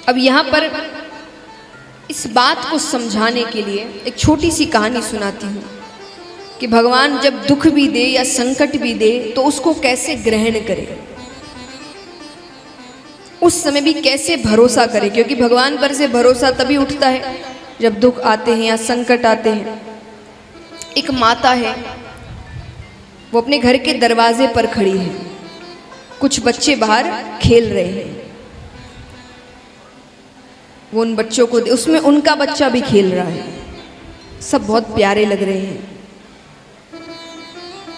अब यहाँ पर इस बात को समझाने के लिए एक छोटी सी कहानी सुनाती हूँ कि भगवान जब दुख भी दे या संकट भी दे तो उसको कैसे ग्रहण करे, उस समय भी कैसे भरोसा करे, क्योंकि भगवान पर से भरोसा तभी उठता है जब दुख आते हैं या संकट आते हैं। एक माता है, वो अपने घर के दरवाजे पर खड़ी है, कुछ बच्चे बाहर खेल रहे हैं, वो उन बच्चों को, उसमें उनका बच्चा भी खेल रहा है, सब बहुत प्यारे लग रहे हैं।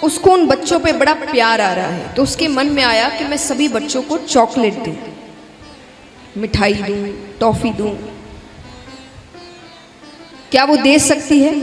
उसको उन बच्चों पे बड़ा प्यार आ रहा है, तो उसके मन में आया कि मैं सभी बच्चों को चॉकलेट दूं, मिठाई दूं, टॉफी दूं। क्या वो दे सकती है?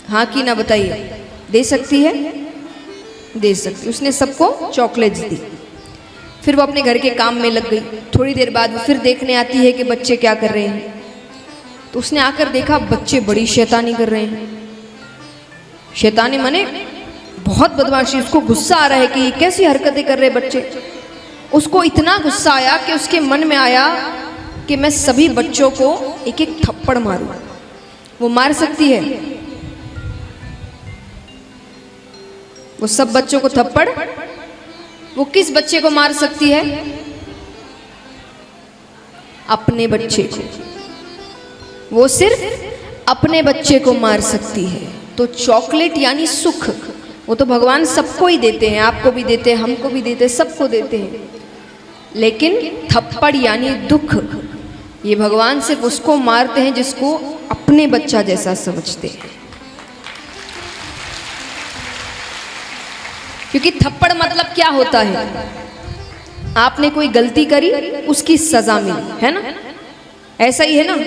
हाँ कि ना बताइए, दे सकती है? दे सकती। उसने सबको चॉकलेट्स दी। फिर वो अपने घर के काम में लग गई। थोड़ी देर बाद वो फिर देखने आती है कि बच्चे क्या कर रहे हैं, तो उसने आकर देखा बच्चे बड़ी शैतानी कर रहे हैं। शैतानी माने बहुत बदमाशी। उसको गुस्सा आ रहा है कि ये कैसी हरकतें कर रहे बच्चे। उसको इतना गुस्सा आया कि उसके मन में आया कि मैं सभी बच्चों को एक एक थप्पड़ मारूं। वो मार सकती है? वो सब बच्चों को थप्पड़, वो किस बच्चे को मार सकती है? अपने बच्चे को। वो सिर्फ अपने बच्चे को मार सकती है। तो चॉकलेट यानी सुख, वो तो भगवान सबको ही देते हैं, आपको भी देते हैं, हमको भी देते हैं, सबको देते हैं। लेकिन थप्पड़ यानी दुख, ये भगवान सिर्फ उसको मारते हैं जिसको अपने बच्चा जैसा समझते हैं। क्योंकि थप्पड़ मतलब क्या होता है? आपने कोई गलती करी, उसकी सजा मिली, है ना? ऐसा ही है ना?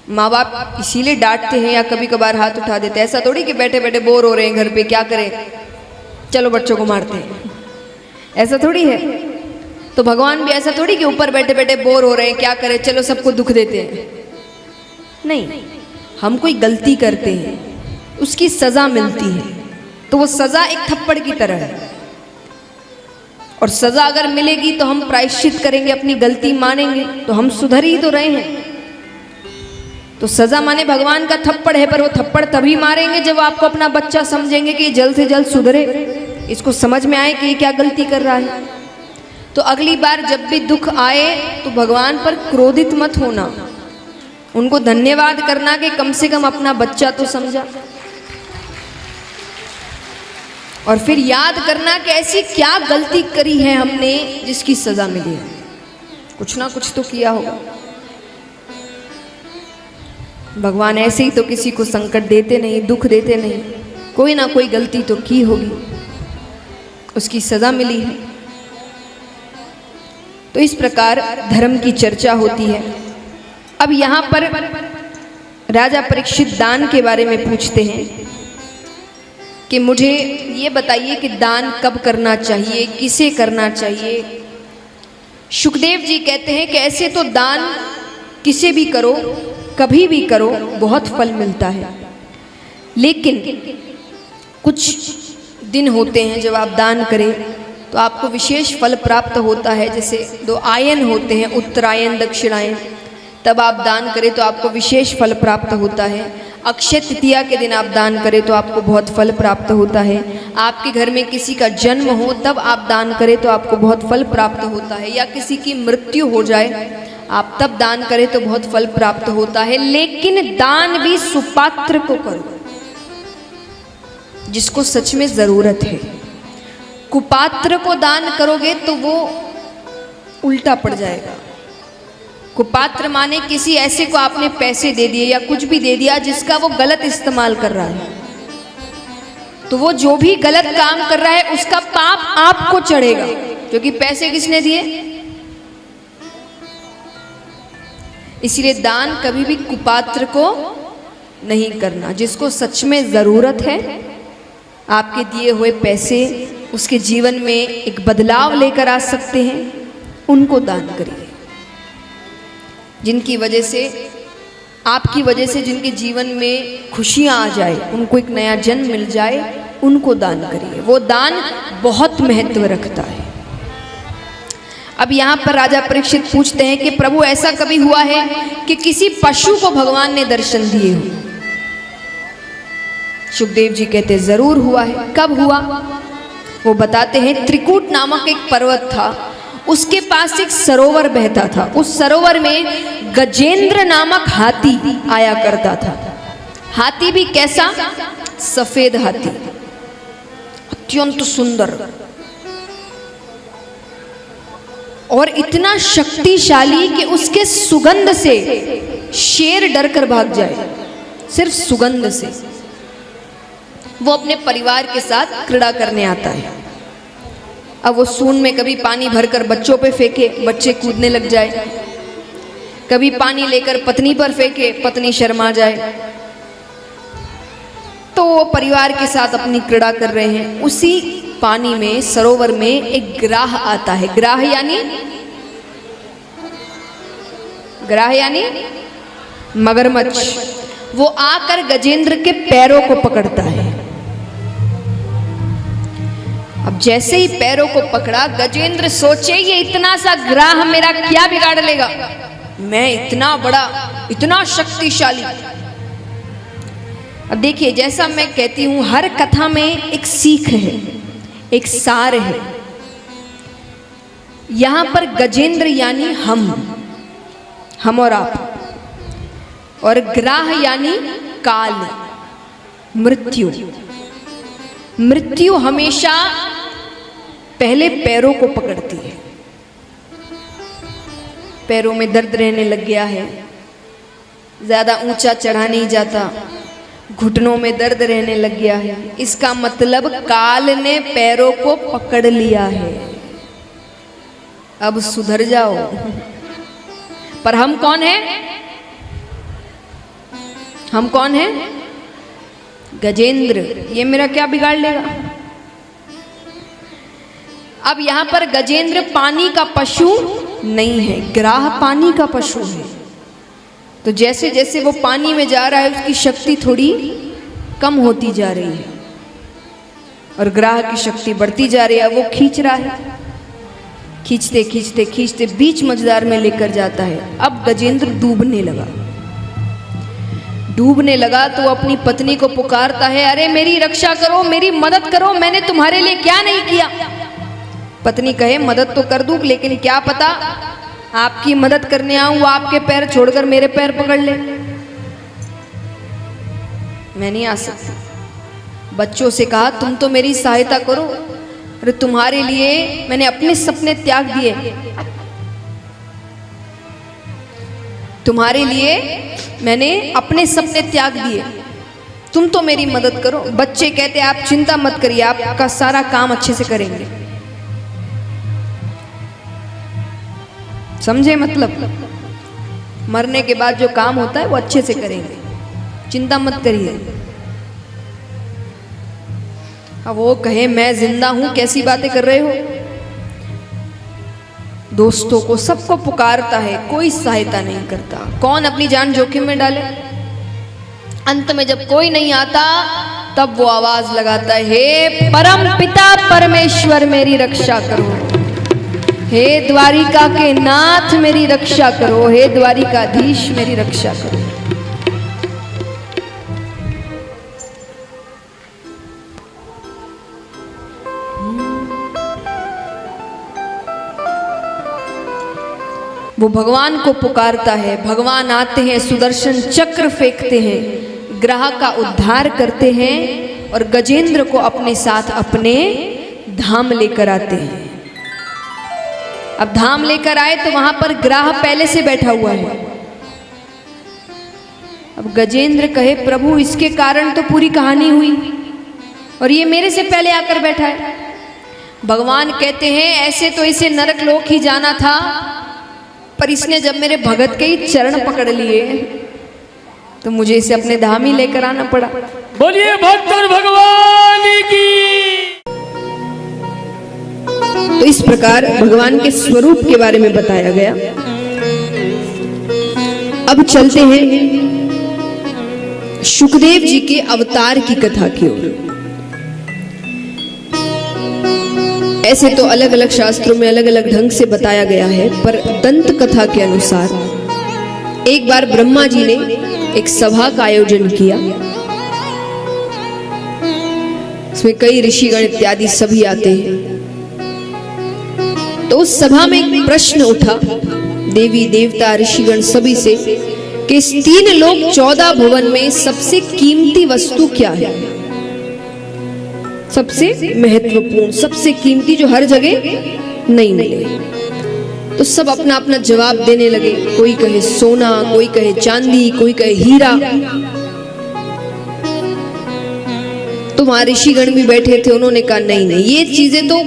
माँ बाप इसीलिए डांटते हैं या कभी कभार हाथ उठा देते हैं। ऐसा थोड़ी कि बैठे बैठे बोर हो रहे हैं घर पे, क्या करें, चलो बच्चों को मारते हैं, ऐसा थोड़ी है। तो भगवान भी ऐसा थोड़ी कि ऊपर बैठे बैठे बोर हो रहे हैं, क्या करें, चलो सबको दुख देते हैं। नहीं, हम कोई गलती करते हैं, उसकी सजा मिलती है, तो वो सजा एक थप्पड़ की तरह है। और सजा अगर मिलेगी तो हम प्रायश्चित करेंगे, अपनी गलती मानेंगे, तो हम सुधर ही तो रहे हैं। तो सजा माने भगवान का थप्पड़ है, पर वो थप्पड़ तभी मारेंगे जब आपको अपना बच्चा समझेंगे कि जल्द से जल्द सुधरे, इसको समझ में आए कि ये क्या गलती कर रहा है। तो अगली बार जब भी दुख आए तो भगवान पर क्रोधित मत होना, उनको धन्यवाद करना कि कम से कम अपना बच्चा तो समझा। और फिर याद करना कि ऐसी क्या गलती करी है हमने जिसकी सजा मिली है। कुछ ना कुछ तो किया होगा। भगवान ऐसे ही तो किसी को संकट देते नहीं, दुख देते नहीं, कोई ना कोई गलती तो की होगी, उसकी सजा मिली है। तो इस प्रकार धर्म की चर्चा होती है। अब यहाँ पर राजा परीक्षित दान के बारे में पूछते हैं कि मुझे ये बताइए कि दान कब करना चाहिए, किसे करना चाहिए। शुकदेव जी कहते हैं कि ऐसे तो दान किसे भी करो, कभी भी करो, बहुत फल मिलता है। लेकिन कुछ दिन होते हैं जब आप दान करें तो आपको विशेष फल प्राप्त होता है। जैसे 2 आयन होते हैं, उत्तरायण दक्षिणायन, तब आप दान करें तो आपको विशेष फल प्राप्त होता है। अक्षय तृतीया के दिन आप दान करें तो आपको बहुत फल प्राप्त होता है। आपके घर में किसी का जन्म हो तब आप दान करें तो आपको बहुत फल प्राप्त होता है। या किसी की मृत्यु हो जाए आप तब दान करें तो बहुत फल प्राप्त होता है। लेकिन दान भी सुपात्र को करो, जिसको सच में जरूरत है। कुपात्र को दान करोगे तो वो उल्टा पड़ जाएगा। कुपात्र माने किसी ऐसे को आपने पैसे दे दिए या कुछ भी दे दिया जिसका वो गलत इस्तेमाल कर रहा है, तो वो जो भी गलत काम कर रहा है उसका पाप आपको चढ़ेगा, क्योंकि पैसे किसने दिए। इसलिए दान कभी भी कुपात्र को नहीं करना। जिसको सच में जरूरत है, आपके दिए हुए पैसे उसके जीवन में एक बदलाव लेकर आ सकते हैं, उनको दान करिए। जिनकी वजह से, आपकी वजह से जिनके जीवन में खुशियां आ जाए, उनको एक नया जन्म मिल जाए, उनको दान करिए। वो दान बहुत महत्व रखता है। अब यहाँ पर राजा परीक्षित पूछते हैं कि प्रभु ऐसा कभी हुआ है कि किसी पशु को भगवान ने दर्शन दिए हो? सुखदेव जी कहते जरूर हुआ है। कब हुआ? वो बताते हैं त्रिकूट नामक एक पर्वत था, उसके पास एक सरोवर बहता था। उस सरोवर में गजेंद्र नामक हाथी आया करता था। हाथी भी कैसा? सफेद हाथी, अत्यंत सुंदर और इतना शक्तिशाली कि उसके सुगंध से शेर डर कर भाग जाए। सिर्फ सुगंध से। वो अपने परिवार के साथ क्रीड़ा करने आता है। अब वो सूंड में कभी पानी भरकर बच्चों पे फेंके, बच्चे कूदने लग जाए, कभी पानी लेकर पत्नी पर फेंके, पत्नी शर्मा जाए। तो वो परिवार के साथ अपनी क्रीड़ा कर रहे हैं। उसी पानी में, सरोवर में एक ग्राह आता है। ग्राह यानी मगरमच्छ। वो आकर गजेंद्र के पैरों को पकड़ता है। अब जैसे ही पैरों को पकड़ा, गजेंद्र सोचे ये इतना सा ग्राह मेरा क्या बिगाड़ लेगा, मैं इतना बड़ा, इतना शक्तिशाली। अब देखिए, जैसा मैं कहती हूं, हर कथा में एक सीख है, एक सार है। यहां पर गजेंद्र यानी हम और आप, और ग्राह यानी काल, मृत्यु। मृत्यु हमेशा पहले पैरों को पकड़ती है। पैरों में दर्द रहने लग गया है, ज्यादा ऊंचा चढ़ा नहीं जाता, घुटनों में दर्द रहने लग गया है, इसका मतलब काल ने पैरों को पकड़ लिया है। अब सुधर जाओ। पर हम कौन हैं? हम कौन हैं? गजेंद्र। ये मेरा क्या बिगाड़ लेगा? अब यहां पर गजेंद्र पानी का पशु नहीं है, ग्राह पानी का पशु है। तो जैसे जैसे वो पानी में जा रहा है, उसकी शक्ति थोड़ी कम होती जा रही है और ग्राह की शक्ति बढ़ती जा रही है। वो खींच रहा है, खींचते खींचते खींचते बीच मझधार में लेकर जाता है। अब गजेंद्र डूबने लगा तो अपनी पत्नी को पुकारता है, अरे मेरी रक्षा करो, मेरी मदद करो, मैंने तुम्हारे लिए क्या नहीं किया। पत्नी कहे, मदद तो कर दूं, लेकिन क्या पता आपकी मदद करने आऊं वो आपके पैर छोड़कर मेरे पैर पकड़ ले। मैं नहीं आ सकती। बच्चों से कहा, तुम तो मेरी सहायता करो, अरे तुम्हारे लिए मैंने अपने सपने त्याग दिए, तुम्हारे लिए मैंने अपने सपने त्याग दिए, तुम तो मेरी मदद करो। बच्चे कहते, आप चिंता मत करिए, आपका सारा काम अच्छे से करेंगे। समझे? मतलब मरने के बाद जो काम होता है वो अच्छे से करेंगे, चिंता मत करिए। अब वो कहे, मैं जिंदा हूं, कैसी बातें कर रहे हो। दोस्तों को, सबको पुकारता है, कोई सहायता नहीं करता। कौन अपनी जान जोखिम में डाले? अंत में जब कोई नहीं आता, तब वो आवाज लगाता है, हे परम पिता परमेश्वर मेरी रक्षा करो, हे द्वारिका के नाथ मेरी रक्षा करो, हे द्वारिकाधीश मेरी रक्षा करो। वो भगवान को पुकारता है, भगवान आते हैं, सुदर्शन चक्र फेंकते हैं, ग्राह का उद्धार करते हैं और गजेंद्र को अपने साथ अपने धाम लेकर आते हैं। अब धाम लेकर आए तो वहां पर ग्राह पहले से बैठा हुआ है। अब गजेंद्र कहे, प्रभु इसके कारण तो पूरी कहानी हुई और ये मेरे से पहले आकर बैठा है। भगवान कहते हैं, ऐसे तो इसे नरक लोक ही जाना था, पर इसने जब मेरे भगत के ही चरण पकड़ लिए तो मुझे इसे अपने धाम ही लेकर आना पड़ा। बोलिए भक्त और भगवान की। तो इस प्रकार भगवान के स्वरूप के बारे में बताया गया। अब चलते हैं शुकदेव जी के अवतार की कथा की ओर। ऐसे तो अलग अलग शास्त्रों में अलग अलग ढंग से बताया गया है, पर दंत कथा के अनुसार एक बार ब्रह्मा जी ने एक सभा का आयोजन किया। इसमें कई ऋषिगण इत्यादि सभी आते हैं। तो उस सभा में एक प्रश्न उठा देवी देवता ऋषिगण सभी से कि इस 3 लोक 14 भुवन में सबसे कीमती वस्तु क्या है, सबसे महत्वपूर्ण, सबसे कीमती, जो हर जगह नहीं मिले। तो सब अपना अपना जवाब देने लगे। कोई कहे सोना, कोई कहे चांदी, कोई कहे हीरा। तो वहां ऋषिगण भी बैठे थे, उन्होंने कहा नहीं नहीं, ये चीजें तो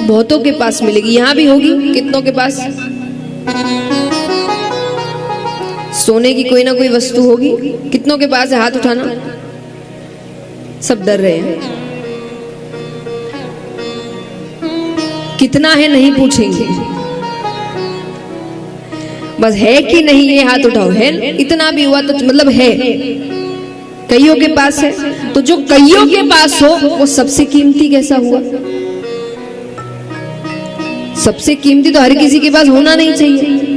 बहुतों के पास मिलेगी, यहां भी होगी, कितनों के पास सोने की कोई ना कोई वस्तु होगी, कितनों के पास है, हाथ उठाना। सब डर रहे हैं, कितना है नहीं पूछेंगे, बस है कि नहीं ये हाथ उठाओ। है, इतना भी हुआ तो मतलब है, कईयों के पास है। तो जो कईयों के पास हो वो सबसे कीमती कैसा हुआ? सबसे कीमती तो हर किसी के पास होना नहीं चाहिए।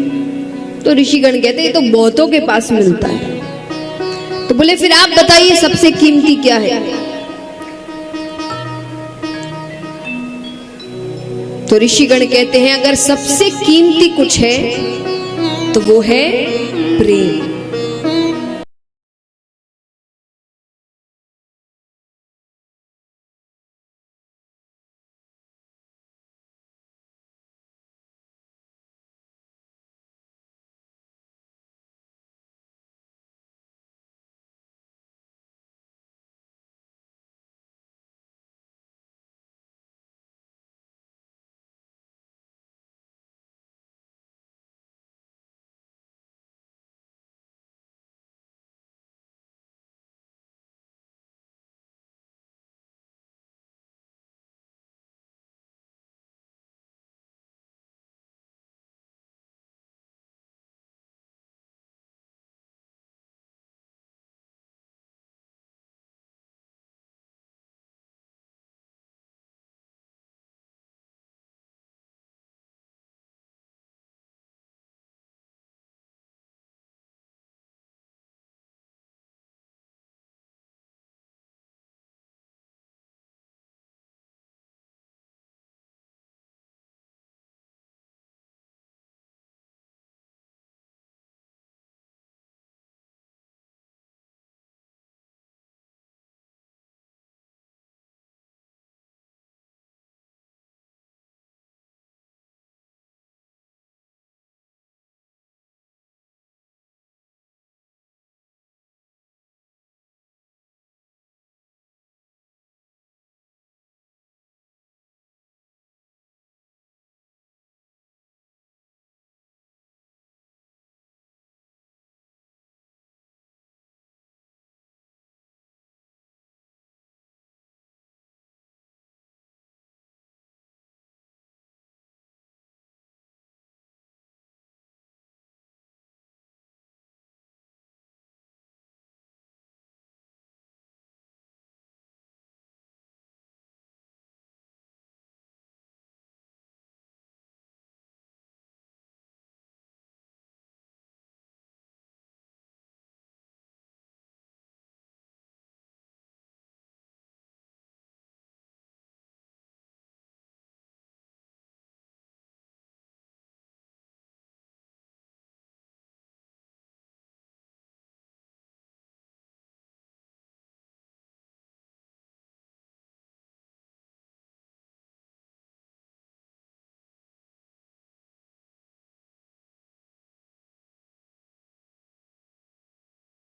तो ऋषिगण कहते हैं तो बहुतों के पास मिलता है। तो बोले फिर आप बताइए सबसे कीमती क्या है? तो ऋषिगण कहते हैं अगर सबसे कीमती कुछ है तो वो है प्रेम।